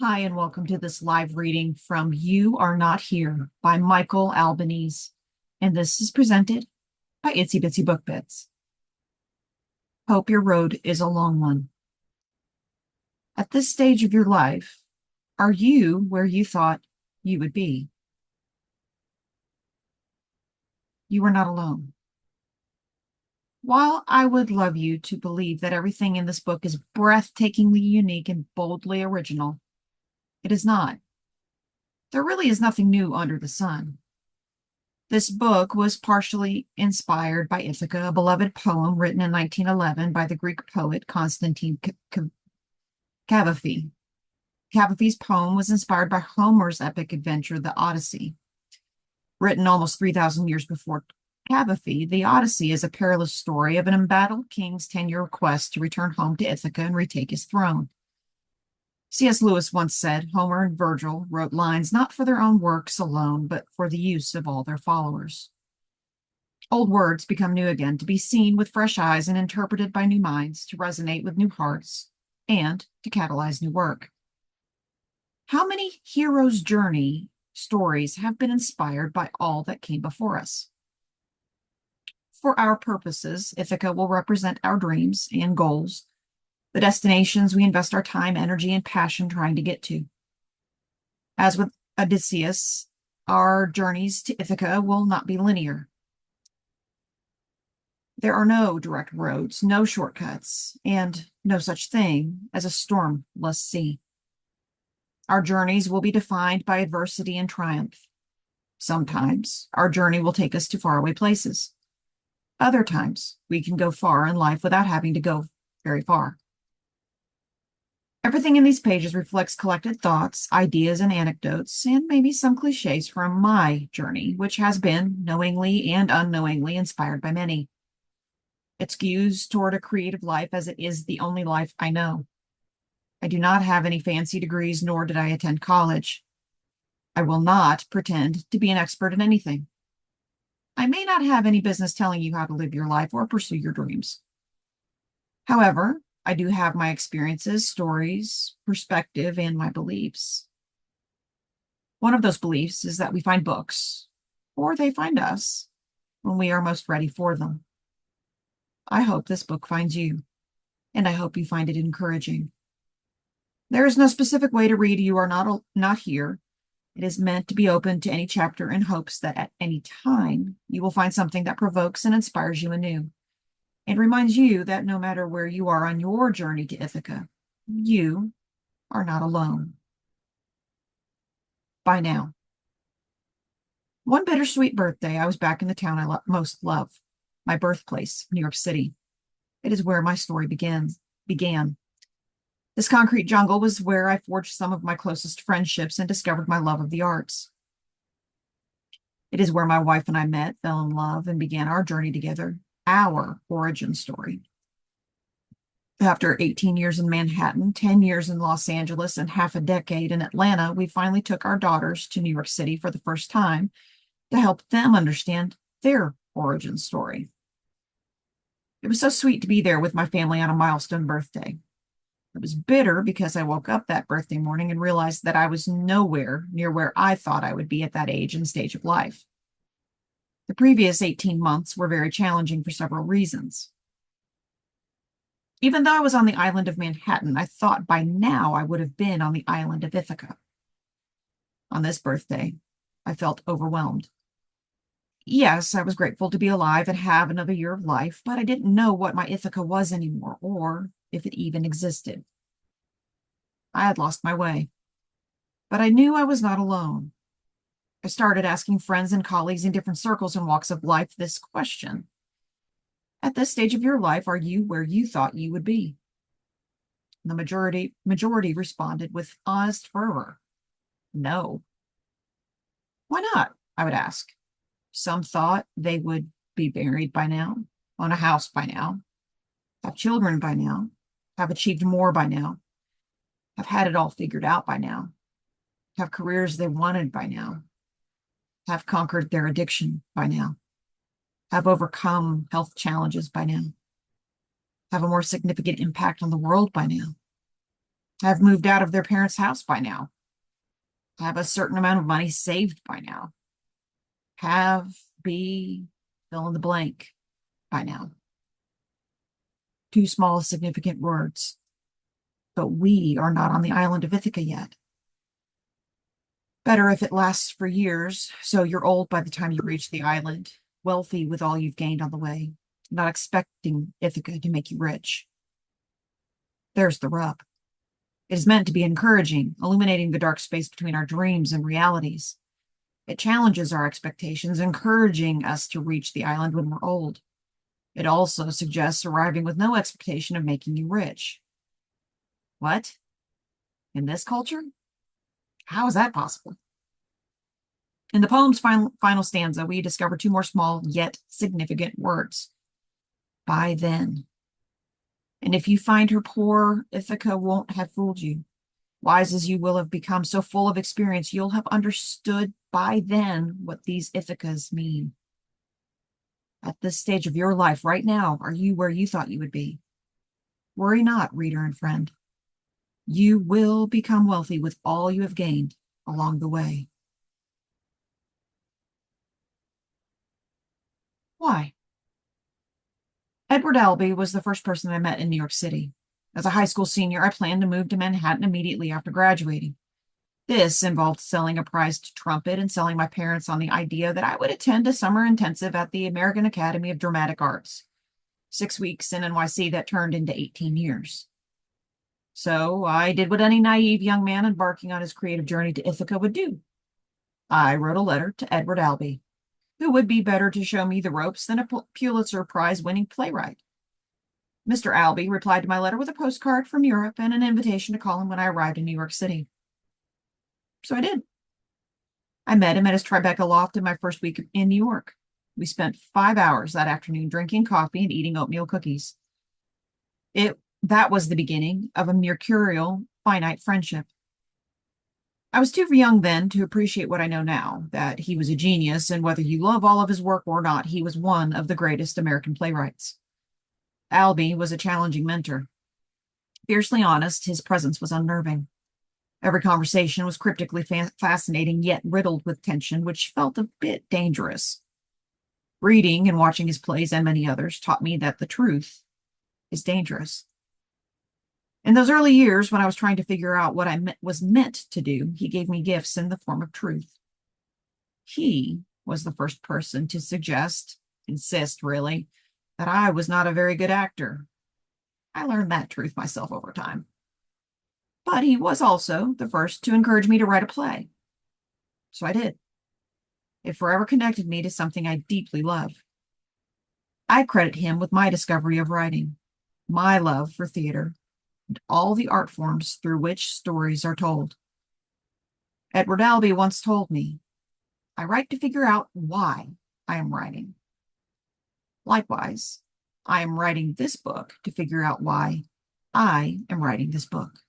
Hi, and welcome to this live reading from You Are Not Here by Michael Albanese. And this is presented by Itsy Bitsy Book Bits. Hope your road is a long one. At this stage of your life, are you where you thought you would be? You are not alone. While I would love you to believe that everything in this book is breathtakingly unique and boldly original, it is not. There really is nothing new under the sun. This book was partially inspired by Ithaka, a beloved poem written in 1911 by the Greek poet Constantine Cavafy. Cavafy's poem was inspired by Homer's epic adventure, the Odyssey. Written almost 3,000 years before Cavafy, the Odyssey is a perilous story of an embattled king's 10-year quest to return home to Ithaca and retake his throne. C.S. Lewis once said, Homer and Virgil wrote lines not for their own works alone, but for the use of all their followers. Old words become new again, to be seen with fresh eyes and interpreted by new minds, to resonate with new hearts, and to catalyze new work. How many hero's journey stories have been inspired by all that came before us? For our purposes, Ithaca will represent our dreams and goals, the destinations we invest our time, energy, and passion trying to get to. As with Odysseus, our journeys to Ithaca will not be linear. There are no direct roads, no shortcuts, and no such thing as a stormless sea. Our journeys will be defined by adversity and triumph. Sometimes our journey will take us to faraway places. Other times we can go far in life without having to go very far. Everything in these pages reflects collected thoughts, ideas, and anecdotes, and maybe some cliches from my journey, which has been, knowingly and unknowingly, inspired by many. It skews toward a creative life as it is the only life I know. I do not have any fancy degrees, nor did I attend college. I will not pretend to be an expert in anything. I may not have any business telling you how to live your life or pursue your dreams. However, I do have my experiences, stories, perspective, and my beliefs. One of those beliefs is that we find books, or they find us, when we are most ready for them. I hope this book finds you, and I hope you find it encouraging. There is no specific way to read You Are Not Here. It is meant to be open to any chapter in hopes that at any time you will find something that provokes and inspires you anew. It reminds you that no matter where you are on your journey to Ithaca, you are not alone. Bye now. One bittersweet birthday, I was back in the town I most love, my birthplace, New York City. It is where my story began. This concrete jungle was where I forged some of my closest friendships and discovered my love of the arts. It is where my wife and I met, fell in love, and began our journey together. Our origin story. After 18 years in Manhattan, 10 years in Los Angeles, and half a decade in Atlanta, we finally took our daughters to New York City for the first time to help them understand their origin story. It was so sweet to be there with my family on a milestone birthday. It was bitter because I woke up that birthday morning and realized that I was nowhere near where I thought I would be at that age and stage of life. The previous 18 months were very challenging for several reasons. Even though I was on the island of Manhattan, I thought by now I would have been on the island of Ithaca. On this birthday, I felt overwhelmed. Yes, I was grateful to be alive and have another year of life, but I didn't know what my Ithaca was anymore, or if it even existed. I had lost my way, but I knew I was not alone. I started asking friends and colleagues in different circles and walks of life this question. At this stage of your life, are you where you thought you would be? The majority responded with honest fervor. No. Why not? I would ask. Some thought they would be married by now, own a house by now, have children by now, have achieved more by now, have had it all figured out by now, have careers they wanted by now, have conquered their addiction by now, have overcome health challenges by now, have a more significant impact on the world by now, have moved out of their parents' house by now, have a certain amount of money saved by now, have, be, fill in the blank by now. Two small, significant words. But we are not on the island of Ithaca yet. Better if it lasts for years, so you're old by the time you reach the island, wealthy with all you've gained on the way, not expecting Ithaca to make you rich. There's the rub. It is meant to be encouraging, illuminating the dark space between our dreams and realities. It challenges our expectations, encouraging us to reach the island when we're old. It also suggests arriving with no expectation of making you rich. What? In this culture? How is that possible? In the poem's final stanza, we discover two more small yet significant words. By then. And if you find her poor, Ithaka won't have fooled you. Wise as you will have become, so full of experience, you'll have understood by then what these Ithakas mean. At this stage of your life, right now, are you where you thought you would be? Worry not, reader and friend. You will become wealthy with all you have gained along the way. Why? Edward Albee was the first person I met in New York City. As a high school senior, I planned to move to Manhattan immediately after graduating. This involved selling a prized trumpet and selling my parents on the idea that I would attend a summer intensive at the American Academy of Dramatic Arts. 6 weeks in NYC that turned into 18 years. So I did what any naive young man embarking on his creative journey to Ithaca would do. I wrote a letter to Edward Albee. Who would be better to show me the ropes than a Pulitzer Prize-winning playwright? Mr. Albee replied to my letter with a postcard from Europe and an invitation to call him when I arrived in New York City. So I did. I met him at his Tribeca loft in my first week in New York. We spent 5 hours that afternoon drinking coffee and eating oatmeal cookies. That was the beginning of a mercurial, finite friendship. I was too young then to appreciate what I know now, that he was a genius, and whether you love all of his work or not, he was one of the greatest American playwrights. Albee was a challenging mentor. Fiercely honest, his presence was unnerving. Every conversation was cryptically fascinating, yet riddled with tension, which felt a bit dangerous. Reading and watching his plays and many others taught me that the truth is dangerous. In those early years, when I was trying to figure out what I was meant to do, he gave me gifts in the form of truth. He was the first person to insist really, that I was not a very good actor. I learned that truth myself over time. But he was also the first to encourage me to write a play. So I did. It forever connected me to something I deeply love. I credit him with my discovery of writing, my love for theater, and all the art forms through which stories are told. Edward Albee once told me, I write to figure out why I am writing. Likewise, I am writing this book to figure out why I am writing this book.